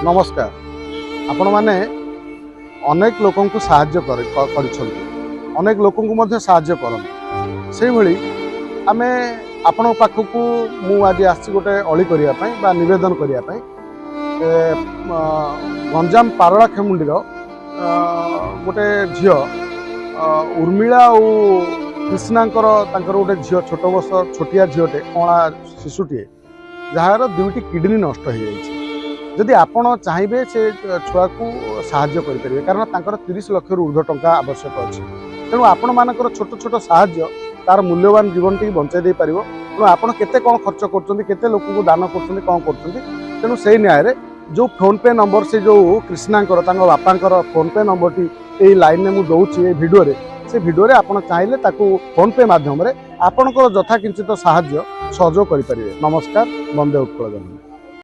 नमस्कार। आपण माने अनेक लोकं को साहाय्य अनेक लोकं को मध्य साहाय्य करन से भली आमे आपण पाखकू मु आज आसी गोटे अली करिया पई बा निवेदन करिया पई गंजाम पारला खेमुंडी गोटे झियो उर्मिला और कृष्णांकर तांकर गोटे झियो छोट वर्ष छोटिया झियोटे कणा शिशुटीए जार दुईटी किडनी नष्ट हो जाइए। जदि आपण चाहिए से छुआ को साहाय्य करें कारण तांकर 30 लाख ऊर्ध्व टंका आवश्यक अच्छे तेणु आपण मानकर छोट छोट साहाय्य तार मूल्यवान जीवन टी बंचाई दे पारिबो। तेणु आपण केते कोन खर्च करछन्ती केते लोक को दान करछन्ती कोन करछन्ती तेणु सेही न्याय रे जो फोन पे नंबर से जो कृष्णांकर तांको बापांकर फोन पे नंबर टी ए लाइन में मु दउछि ए वीडियो रे से वीडियो रे आपण चाहिले ताको फोन पे माध्यम रे आपणकर यथा किंचित साहाय्य सहयोग करि परिबे। नमस्कार। वंदे उत्कल जननी।